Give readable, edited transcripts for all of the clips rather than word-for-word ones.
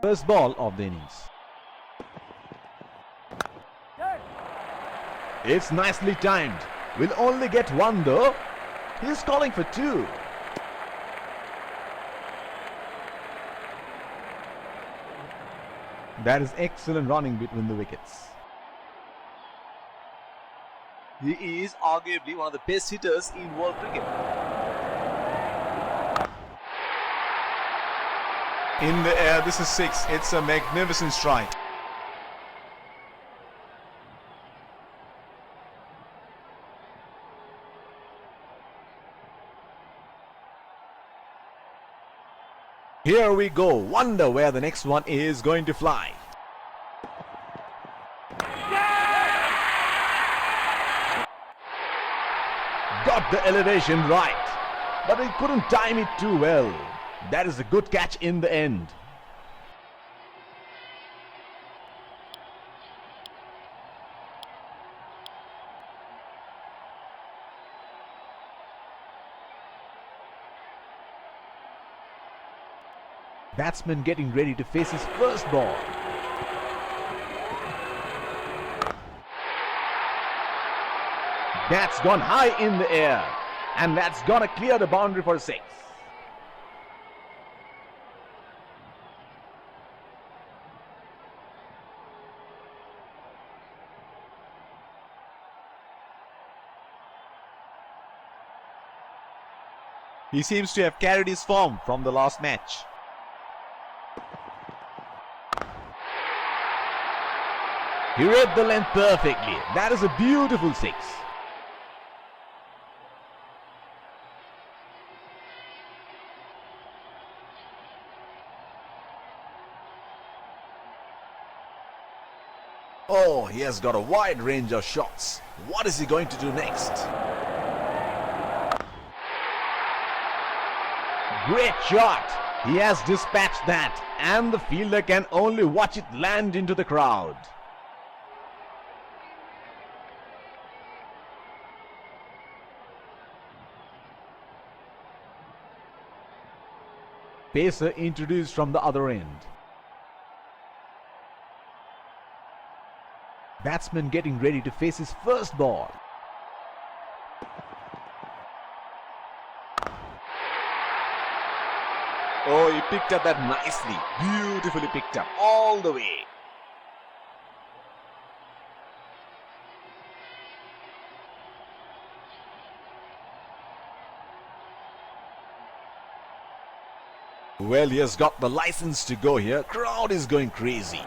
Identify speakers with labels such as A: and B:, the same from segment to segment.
A: First ball of the innings. It's nicely timed. Will only get one though. He's calling for two. That is excellent running between the wickets.
B: He is arguably one of the best hitters in world cricket.
C: In the air, this is 6. It's a magnificent strike.
A: Here we go. Wonder where the next one is going to fly. Got the elevation right, but he couldn't time it too well. That is a good catch in the end. Batsman getting ready to face his first ball. That's gone high in the air, and that's gonna clear the boundary for 6.
B: He seems to have carried his form from the last match.
A: He read the length perfectly. That is a beautiful 6. Oh, he has got a wide range of shots. What is he going to do next? Great shot. He has dispatched that, and the fielder can only watch it land into the crowd. Pacer introduced from the other end. Batsman getting ready to face his first ball.
B: Oh, he picked up that nicely. Beautifully picked up all the way.
A: Well, he has got the license to go here. Crowd is going crazy.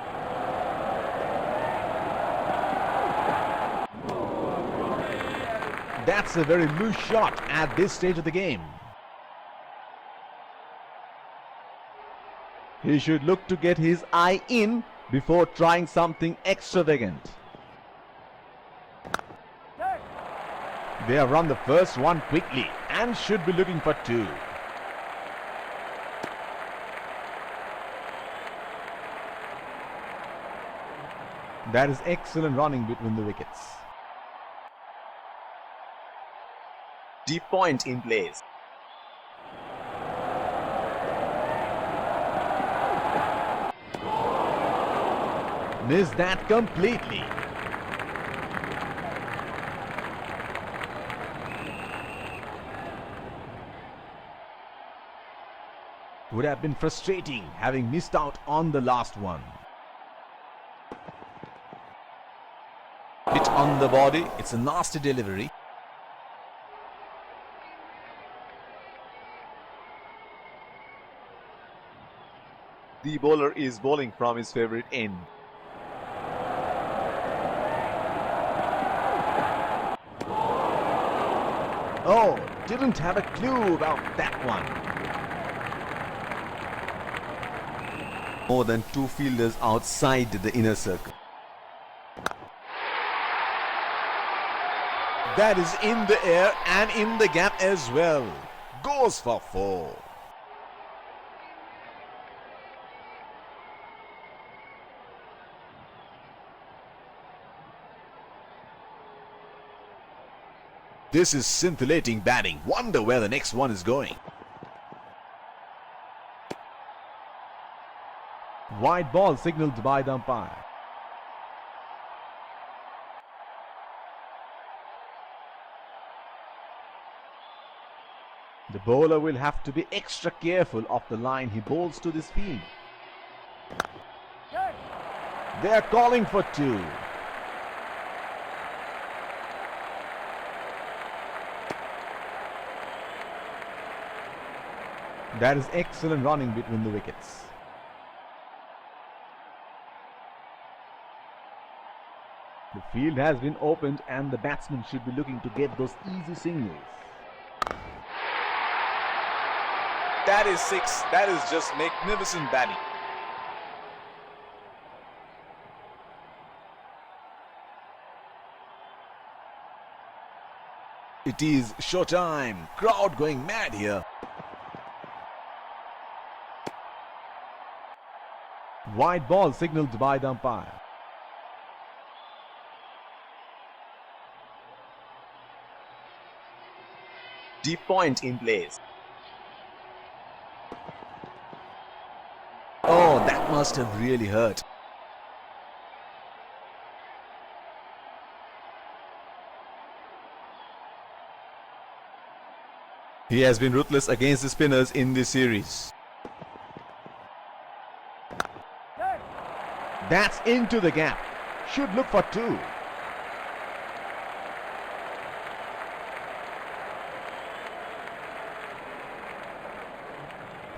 A: That's a very loose shot at this stage of the game. He should look to get his eye in before trying something extravagant. They have run the first one quickly and should be looking for 2. That is excellent running between the wickets.
B: Deep point in place.
A: Missed that completely. Would have been frustrating having missed out on the last one.
B: Hit on the body. It's a nasty delivery. The bowler is bowling from his favorite end.
A: Oh, didn't have a clue about that one.
B: More than 2 fielders outside the inner circle.
A: That is in the air and in the gap as well. Goes for 4. This is scintillating batting. Wonder where the next one is going. White ball signaled by the umpire. The bowler will have to be extra careful of the line he bowls to this field. They are calling for two. That is excellent running between the wickets. The field has been opened and the batsman should be looking to get those easy singles.
C: That is 6. That is just magnificent batting.
A: It is showtime. Crowd going mad here. White ball signaled by the umpire.
B: Deep point in place. Oh, that must have really hurt.
C: He has been ruthless against the spinners in this series.
A: That's into the gap. Should look for two.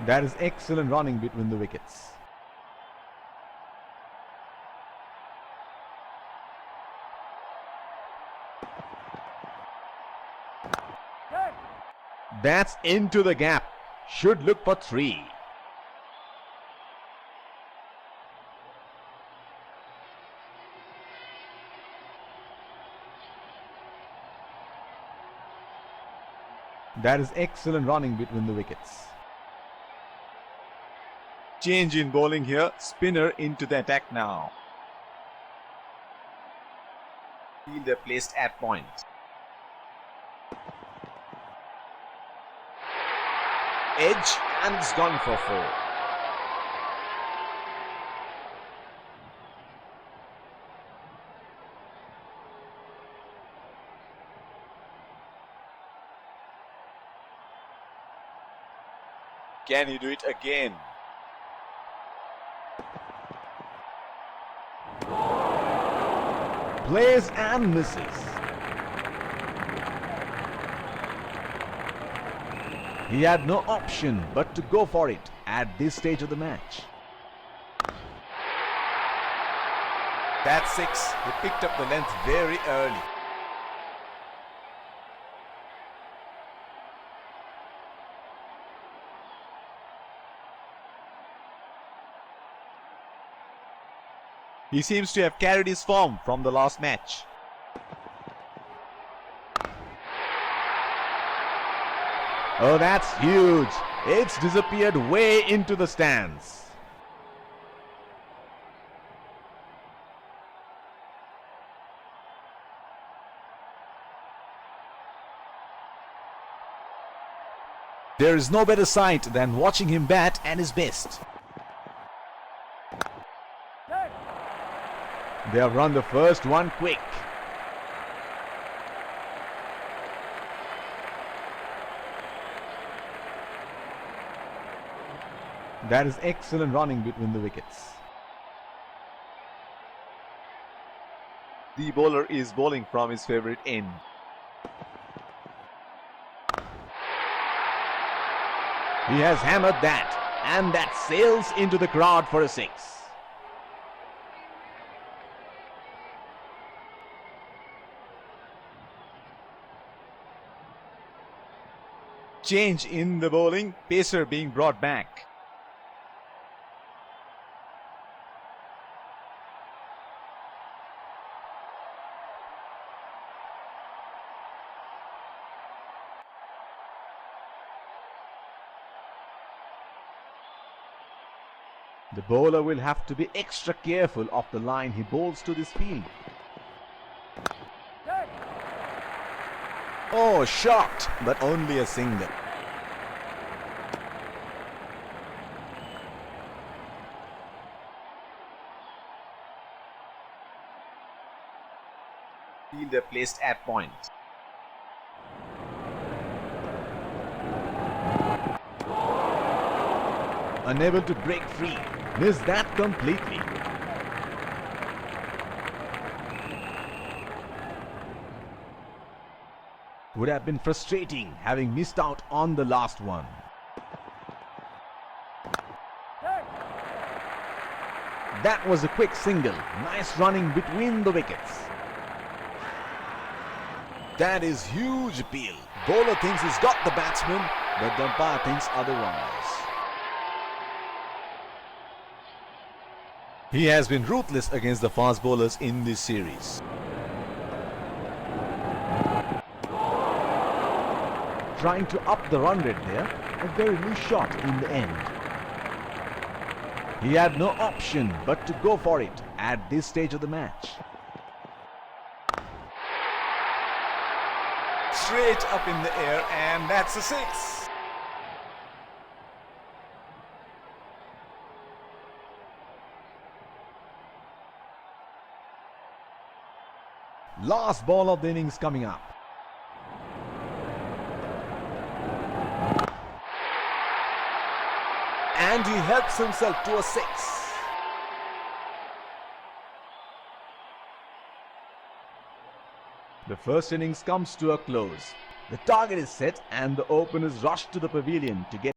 A: That is excellent running between the wickets. That's into the gap. Should look for three. That is excellent running between the wickets.
C: Change in bowling here. Spinner into the attack now.
B: Fielder placed at point. Edge and it's gone for four.
C: Can he do it again?
A: Plays and misses. He had no option but to go for it at this stage of the match.
C: That's 6. He picked up the length very early. He seems to have carried his form from the last match.
A: Oh, that's huge. It's disappeared way into the stands. There is no better sight than watching him bat at his best. They have run the first one quick. That is excellent running between the wickets.
C: The bowler is bowling from his favorite end.
A: He has hammered that, and that sails into the crowd for a 6.
C: Change in the bowling. Pacer being brought back.
A: The bowler will have to be extra careful of the line he bowls to this field.
B: Oh, shot, but only a single.
C: Fielder placed at point.
A: Unable to break free. Missed that completely. Would have been frustrating having missed out on the last one. That was a quick single. Nice running between the wickets.
B: That is huge appeal. Bowler thinks he's got the batsman, but the umpire thinks otherwise. He has been ruthless against the fast bowlers in this series.
A: Trying to up the run rate there. A very loose shot in the end. He had no option but to go for it at this stage of the match.
B: Straight up in the air, and that's a six.
A: Last ball of the innings coming up.
B: And he helps himself to a six.
A: The first innings comes to a close. The target is set and the openers rush to the pavilion to get